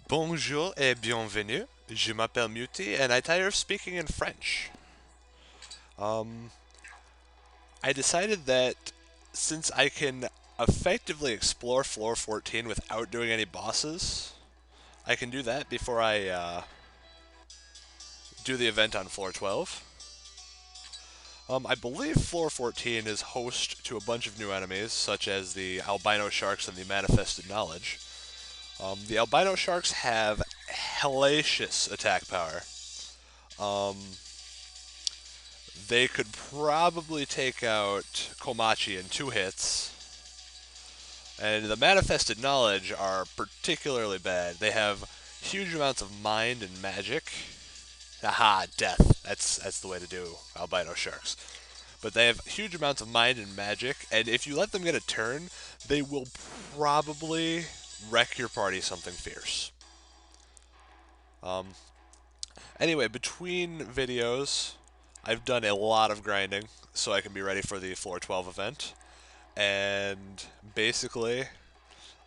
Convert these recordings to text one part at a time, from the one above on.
Bonjour et bienvenue. Je m'appelle Muti and I tire of speaking in French. Um, I decided that since I can effectively explore floor 14 without doing any bosses, I can do that before I do the event on floor 12. I believe floor 14 is host to a bunch of new enemies, such as the albino sharks and the manifested knowledge. The albino sharks have hellacious attack power. Um, they could probably take out Komachi in 2 hits, and the manifested knowledge are particularly bad. They have huge amounts of mind and magic. Aha, death. That's the way to do albino sharks. But they have huge amounts of mind and magic, and if you let them get a turn, they will probably wreck your party something fierce. Um, anyway, between videos, I've done a lot of grinding so I can be ready for the floor 12 event, and basically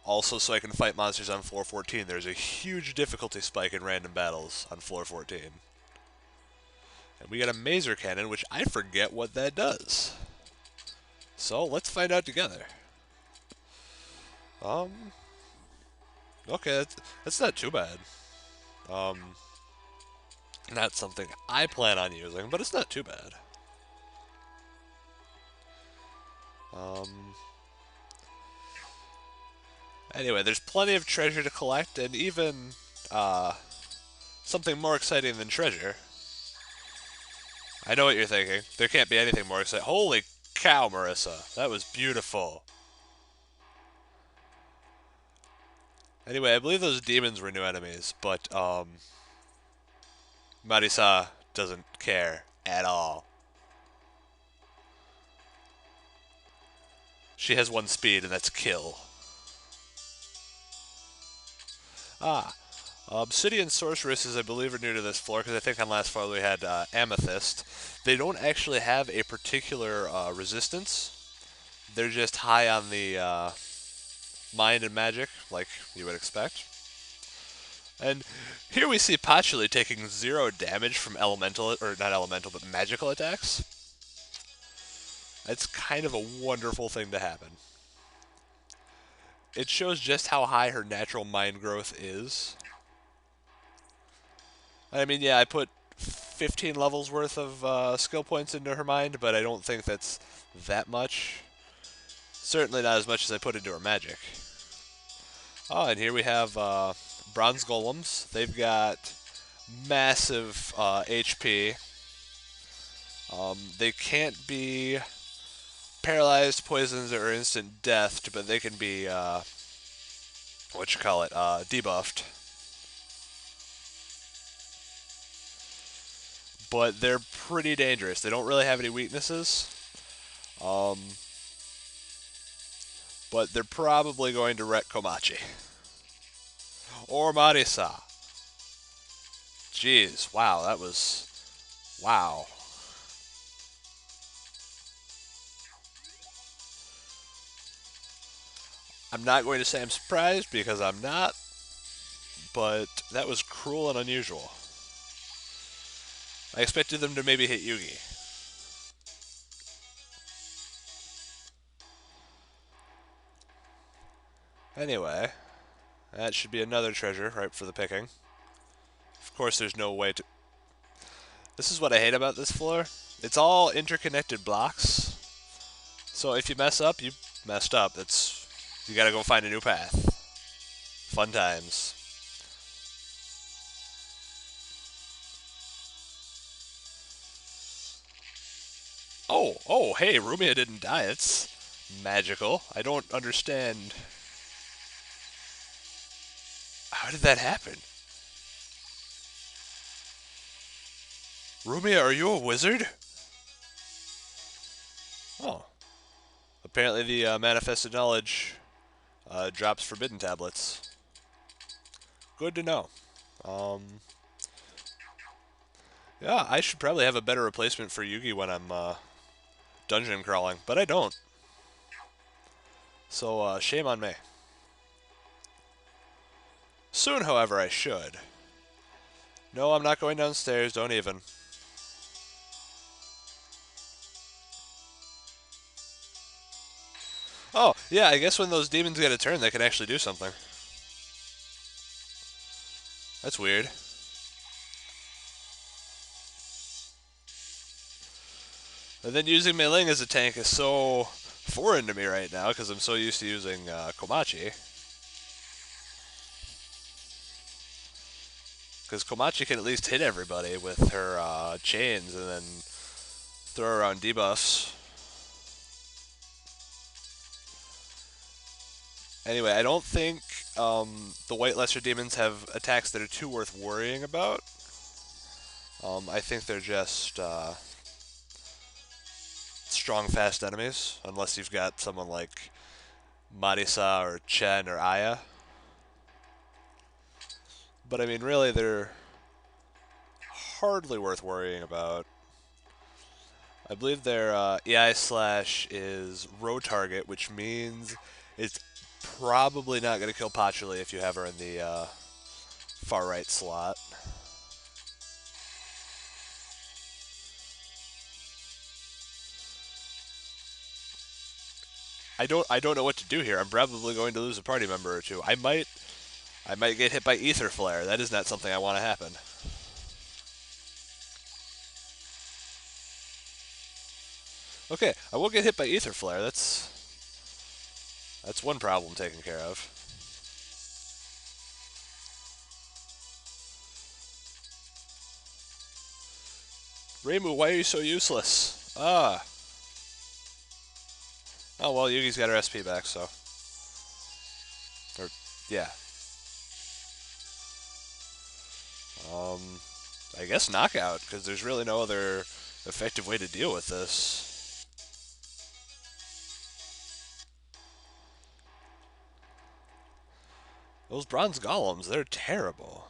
also so I can fight monsters on floor 14. There's a huge difficulty spike in random battles on floor 14. And we got a Mazer Cannon, which I forget what that does. So let's find out together. Okay, that's not too bad. Not something I plan on using, but it's not too bad. Anyway, there's plenty of treasure to collect, and even something more exciting than treasure. I know what you're thinking. There can't be anything more exciting. Holy cow, Marisa. That was beautiful. Anyway, I believe those demons were new enemies, but Marisa doesn't care at all. She has one speed, and that's kill. Obsidian sorceresses, I believe, are new to this floor, because I think on last floor we had Amethyst. They don't actually have a particular resistance. They're just high on the mind and magic, like you would expect. And here we see Patchouli taking 0 damage from elemental, or not elemental, but magical attacks. That's kind of a wonderful thing to happen. It shows just how high her natural mind growth is. I mean, yeah, I put 15 levels worth of skill points into her mind, but I don't think that's that much. Certainly not as much as I put into her magic. Oh, and here we have bronze golems. They've got massive HP. They can't be paralyzed, poisoned, or instant deathed, but they can be debuffed. But they're pretty dangerous. They don't really have any weaknesses. But they're probably going to wreck Komachi. Or Marisa. Jeez, wow, that was... Wow. I'm not going to say I'm surprised, because I'm not, but that was cruel and unusual. I expected them to maybe hit Yuugi. Anyway, that should be another treasure ripe for the picking. Of course, there's no way to... This is what I hate about this floor. It's all interconnected blocks. So if you mess up, you messed up. You gotta go find a new path. Fun times. Oh, hey, Rumia didn't die. It's magical. I don't understand. How did that happen? Rumia, are you a wizard? Oh. Apparently the manifested knowledge drops forbidden tablets. Good to know. Yeah, I should probably have a better replacement for Yuugi when I'm dungeon crawling, but I don't. So shame on me. Soon, however, I should. No, I'm not going downstairs. Don't even. Oh, yeah, I guess when those demons get a turn, they can actually do something. That's weird. And then using Meiling as a tank is so foreign to me right now because I'm so used to using Komachi. Because Komachi can at least hit everybody with her chains and then throw around debuffs. Anyway, I don't think the White Lesser Demons have attacks that are too worth worrying about. I think they're just strong, fast enemies, unless you've got someone like Marisa or Chen or Aya. But I mean, really, they're hardly worth worrying about. I believe their EI slash is row target, which means it's probably not going to kill Patchouli if you have her in the far right slot. I don't know what to do here. I'm probably going to lose a party member or two. I might get hit by Ether Flare. That is not something I want to happen. Okay, I will get hit by Ether Flare. That's one problem taken care of. Reimu, why are you so useless? Ah. Oh, well, Yugi's got her SP back, so. Or, yeah. I guess knockout, because there's really no other effective way to deal with this. Those bronze golems, they're terrible.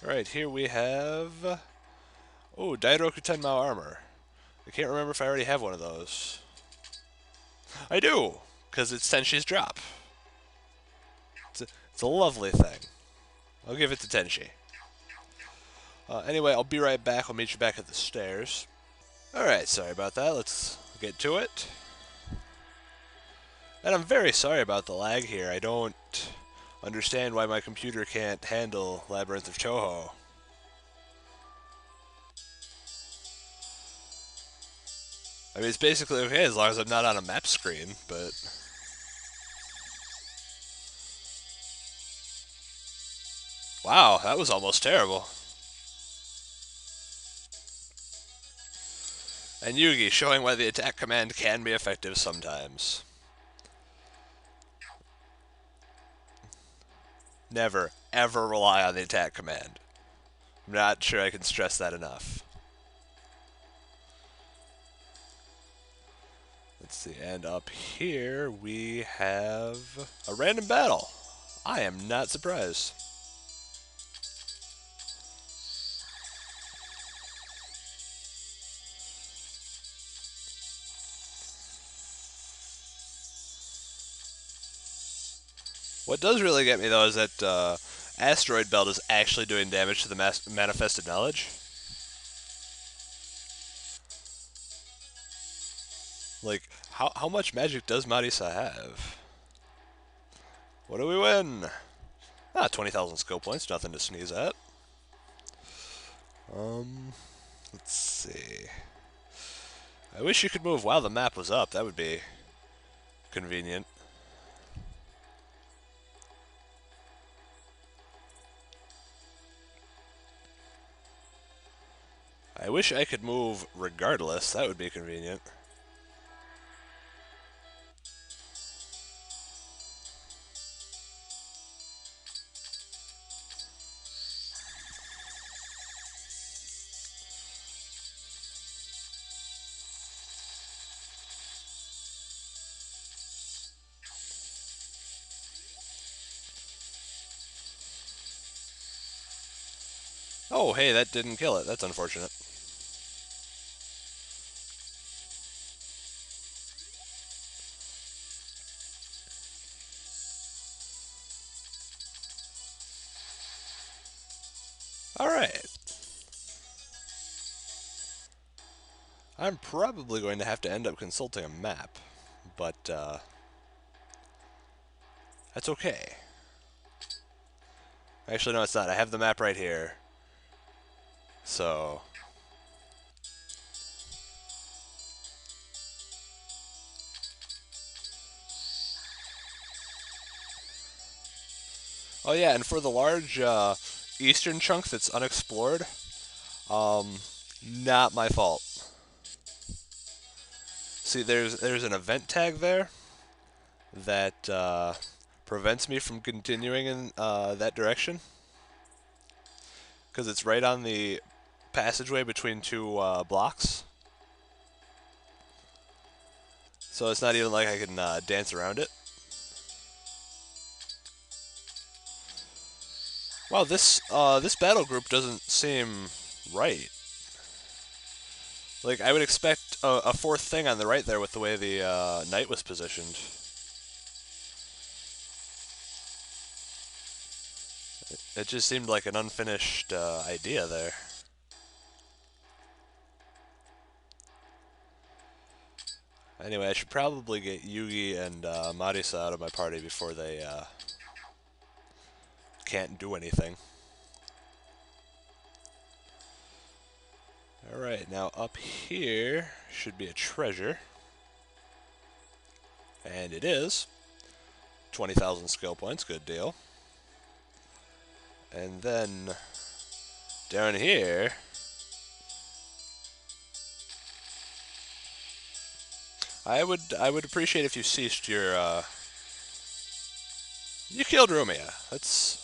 Alright, here we have... Oh, Dairoku Tenmao armor. I can't remember if I already have one of those. I do, because it's Tenshi's drop. It's a lovely thing. I'll give it to Tenshi. Anyway, I'll be right back. I'll meet you back at the stairs. Alright, sorry about that. Let's get to it. And I'm very sorry about the lag here. I don't understand why my computer can't handle Labyrinth of Touhou. I mean, it's basically okay as long as I'm not on a map screen, but... Wow, that was almost terrible. And Yugi showing why the attack command can be effective sometimes. Never, ever rely on the attack command. I'm not sure I can stress that enough. Let's see, and up here we have a random battle. I am not surprised. What does really get me, though, is that Asteroid Belt is actually doing damage to the Manifested Knowledge. Like, how much magic does Marisa have? What do we win? Ah, 20,000 skill points, nothing to sneeze at. Let's see. I wish you could move while the map was up. That would be convenient. I wish I could move regardless. That would be convenient. Oh, hey, that didn't kill it. That's unfortunate. Alright. I'm probably going to have to end up consulting a map, but that's okay. Actually, no, it's not. I have the map right here. So... Oh yeah, and for the large eastern chunk that's unexplored, not my fault. See, there's an event tag there that prevents me from continuing in that direction, because it's right on the passageway between two blocks. So it's not even like I can dance around it. Wow, this battle group doesn't seem right. Like, I would expect a fourth thing on the right there with the way the knight was positioned. It just seemed like an unfinished idea there. Anyway, I should probably get Yuugi and Marisa out of my party before they can't do anything. Alright, now up here should be a treasure. And it is. 20,000 skill points, good deal. And then down here, I would appreciate if you ceased your you killed Rumia. That's...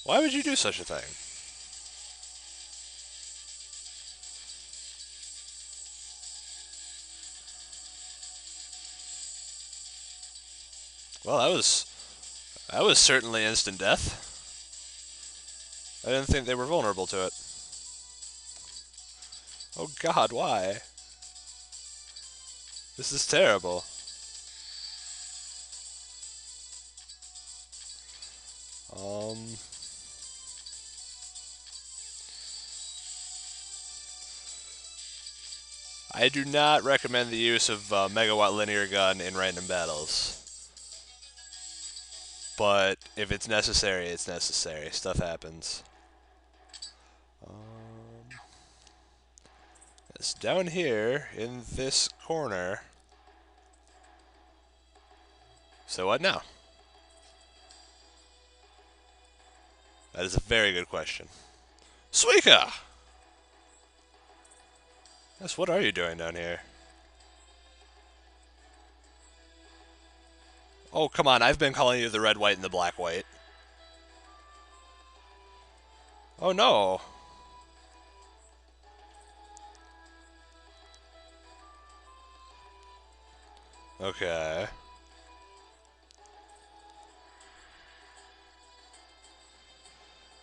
Why would you do such a thing? Well, that was certainly instant death. I didn't think they were vulnerable to it. Oh god, why? This is terrible. I do not recommend the use of megawatt linear gun in random battles. But if it's necessary, it's necessary. Stuff happens. It's down here in this corner. So what now? That is a very good question. Suika! Yes, what are you doing down here? Oh, come on, I've been calling you the red, white, and the black, white. Oh, no. Okay.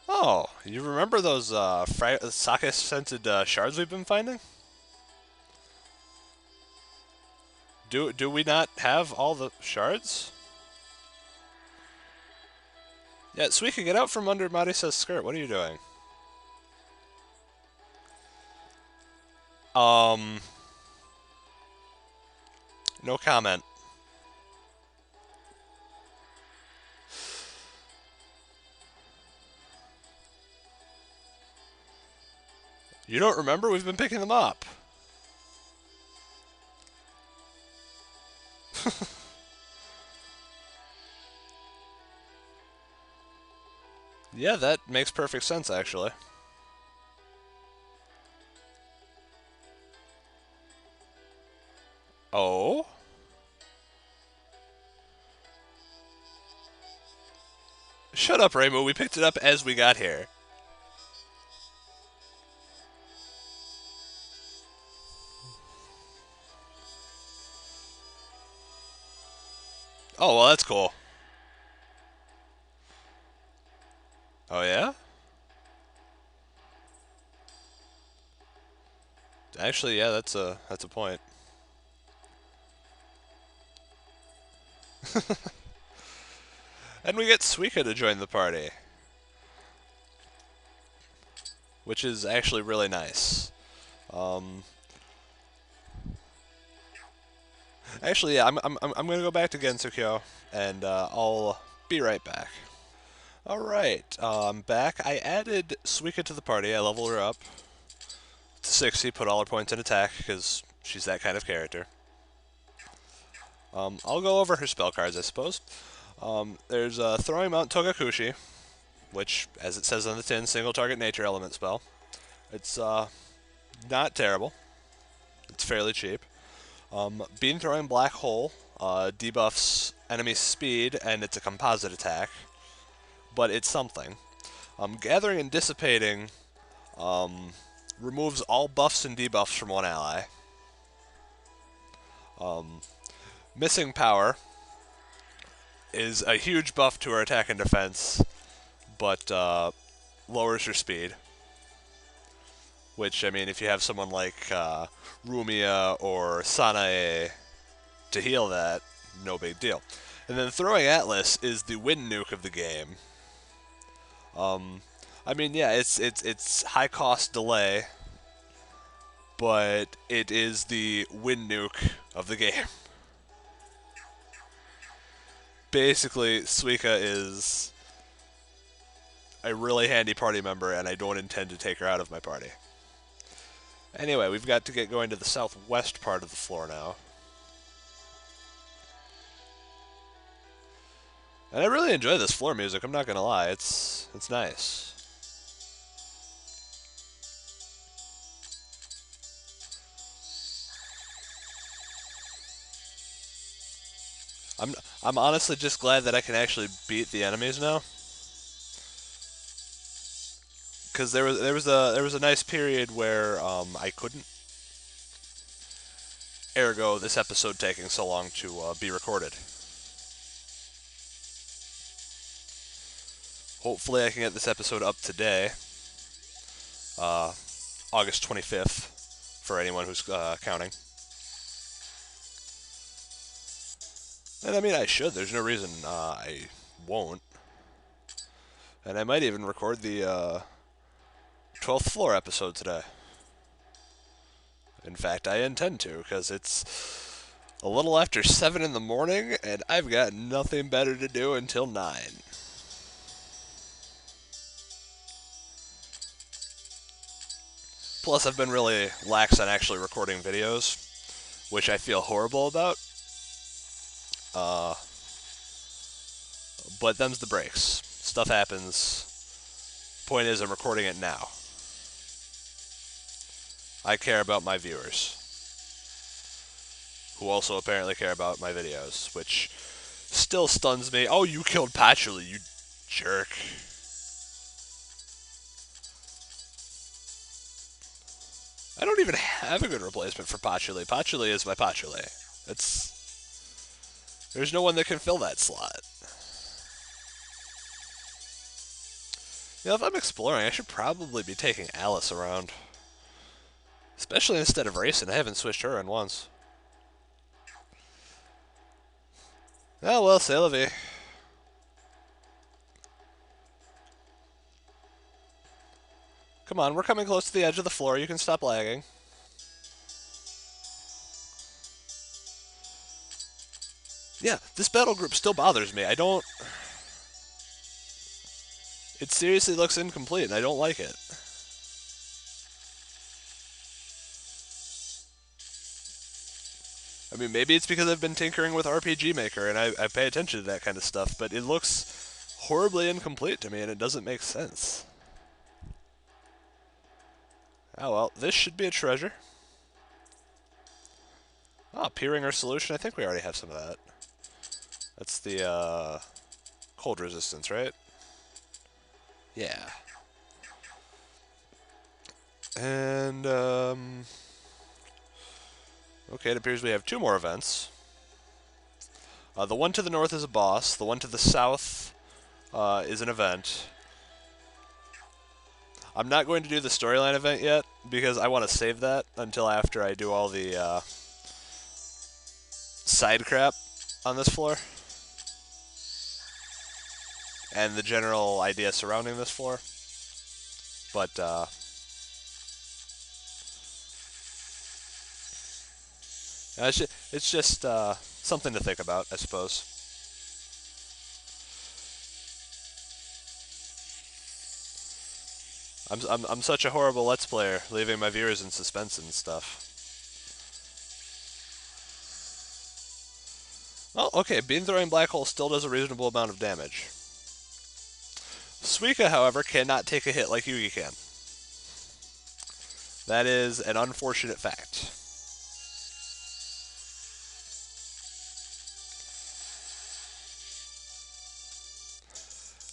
Oh, you remember those sake-scented shards we've been finding? Do we not have all the shards? Yeah, Suika, get out from under Marisa's skirt. What are you doing? No comment. You don't remember? We've been picking them up. Yeah, that makes perfect sense, actually. Oh? Shut up, Reimu. We picked it up as we got here. Oh, well, that's cool. Oh, yeah? Actually, yeah, that's a point. And we get Suika to join the party. which is actually really nice. Um, Actually, yeah, I'm gonna go back to Gensokyo, and I'll be right back. All right, I'm back. I added Suika to the party. I leveled her up to 60, put all her points in attack because she's that kind of character. I'll go over her spell cards, I suppose. There's Throwing Mount Togakushi, which, as it says on the tin, single target nature element spell. It's not terrible. It's fairly cheap. Beam Throwing Black Hole debuffs enemy speed, and it's a composite attack, but it's something. Gathering and Dissipating removes all buffs and debuffs from one ally. Missing Power is a huge buff to her attack and defense, but lowers her speed. Which, I mean, if you have someone like Rumia or Sanae to heal that, no big deal. And then Throwing Atlas is the wind nuke of the game. I mean, yeah, it's high cost delay, but it is the wind nuke of the game. Basically, Suika is a really handy party member, and I don't intend to take her out of my party. Anyway, we've got to get going to the southwest part of the floor now. And I really enjoy this floor music, I'm not gonna lie, it's nice. I'm honestly just glad that I can actually beat the enemies now. Because there was a nice period where I couldn't. Ergo, this episode taking so long to be recorded. Hopefully, I can get this episode up today, August 25th, for anyone who's counting. And I mean, I should. There's no reason I won't. And I might even record the 12th floor episode today. In fact, I intend to, because it's a little after 7 in the morning, and I've got nothing better to do until 9. Plus, I've been really lax on actually recording videos, which I feel horrible about. But them's the breaks. Stuff happens. Point is, I'm recording it now. I care about my viewers, who also apparently care about my videos, which still stuns me. Oh, you killed Patchouli, you jerk. I don't even have a good replacement for Patchouli. Patchouli is my Patchouli. There's no one that can fill that slot. You know, if I'm exploring, I should probably be taking Alice around. Especially instead of racing. I haven't switched her in once. Oh well, c'est la vie. Come on, we're coming close to the edge of the floor. You can stop lagging. Yeah, this battle group still bothers me. It seriously looks incomplete, and I don't like it. I mean, maybe it's because I've been tinkering with RPG Maker, and I pay attention to that kind of stuff, but it looks horribly incomplete to me, and it doesn't make sense. Oh well, this should be a treasure. Ah, Peering or Solution, I think we already have some of that. That's the, cold resistance, right? Yeah. And, okay, it appears we have 2 more events. The one to the north is a boss. The one to the south is an event. I'm not going to do the storyline event yet, because I want to save that until after I do all the side crap on this floor. And the general idea surrounding this floor. But It's just something to think about, I suppose. I'm such a horrible Let's Player, leaving my viewers in suspense and stuff. Oh, okay, beam throwing black hole still does a reasonable amount of damage. Suika, however, cannot take a hit like Yuugi can. That is an unfortunate fact.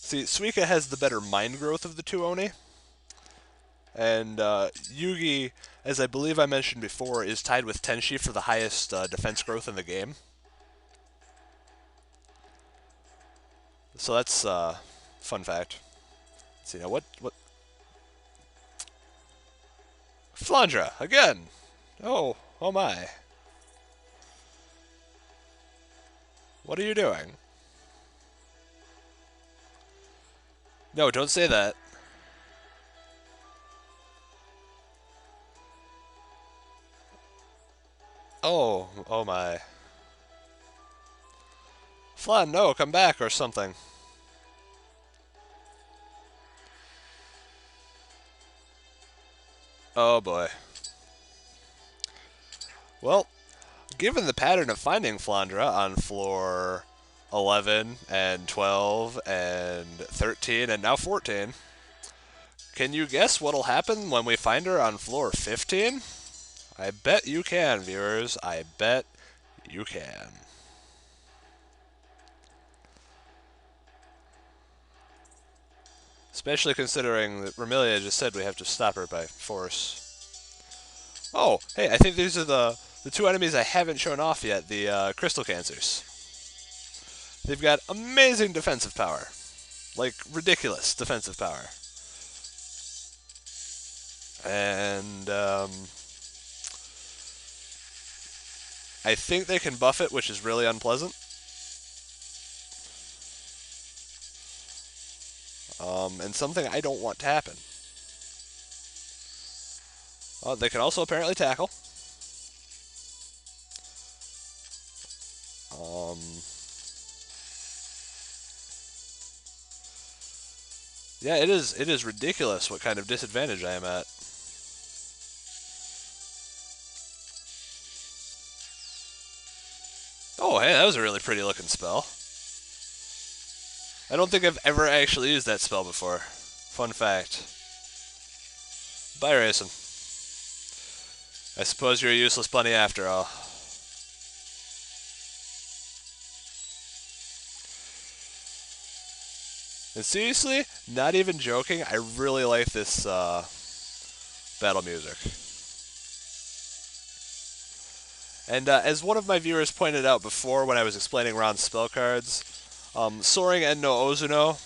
See, Suika has the better mind growth of the two Oni, and Yuugi, as I believe I mentioned before, is tied with Tenshi for the highest defense growth in the game. So that's fun fact. Let's see now what Flandra again. Oh my. What are you doing? No, don't say that. Oh my. Flan, no, come back or something. Oh boy. Well, given the pattern of finding Flandra on floor 11 and 12 and 13 and now 14, can you guess what'll happen when we find her on floor 15? I bet you can, viewers. I bet you can. Especially considering that Remilia just said we have to stop her by force. Oh, hey, I think these are the two enemies I haven't shown off yet, the Crystal Cancers. They've got amazing defensive power. Like, ridiculous defensive power. And, I think they can buff it, which is really unpleasant. And something I don't want to happen. They can also apparently tackle. Yeah, it is ridiculous what kind of disadvantage I am at. Oh, hey, that was a really pretty looking spell. I don't think I've ever actually used that spell before. Fun fact. Bye, Raisin. I suppose you're a useless bunny after all. And seriously, not even joking, I really like this battle music. And as one of my viewers pointed out before when I was explaining Ron's spell cards, Soaring End no Ozuno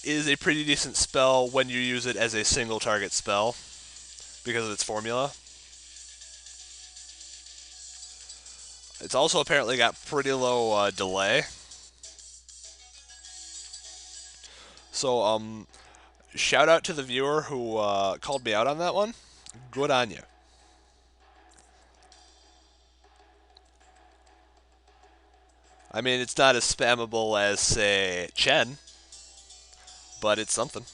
is a pretty decent spell when you use it as a single target spell because of its formula. It's also apparently got pretty low delay. So, shout out to the viewer who called me out on that one. Good on you. I mean, it's not as spammable as, say, Chen, but it's something.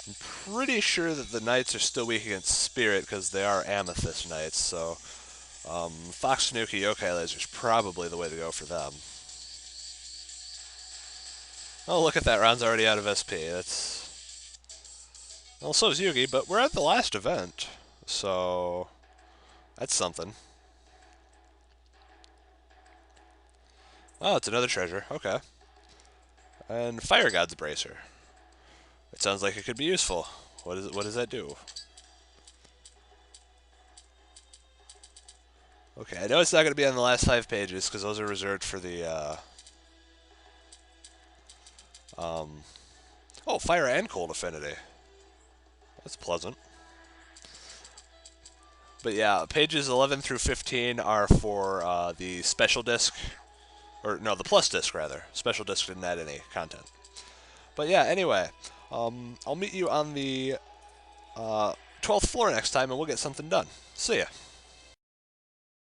I'm pretty sure that the Knights are still weak against Spirit because they are Amethyst Knights, so Fox Tanuki Yokai Laser is probably the way to go for them. Oh, look at that. Ron's already out of SP. That's... Well, so is Yuugi, but we're at the last event, so that's something. Oh, it's another treasure. Okay. And Fire God's Bracer. It sounds like it could be useful. What does that do? Okay, I know it's not going to be on the last 5 pages because those are reserved for the oh, Fire and Cold Affinity. That's pleasant. But yeah, pages 11 through 15 are for the special disc, or no, the plus disc rather. Special disc didn't add any content. But yeah, anyway, I'll meet you on the 12th floor next time, and we'll get something done. See ya.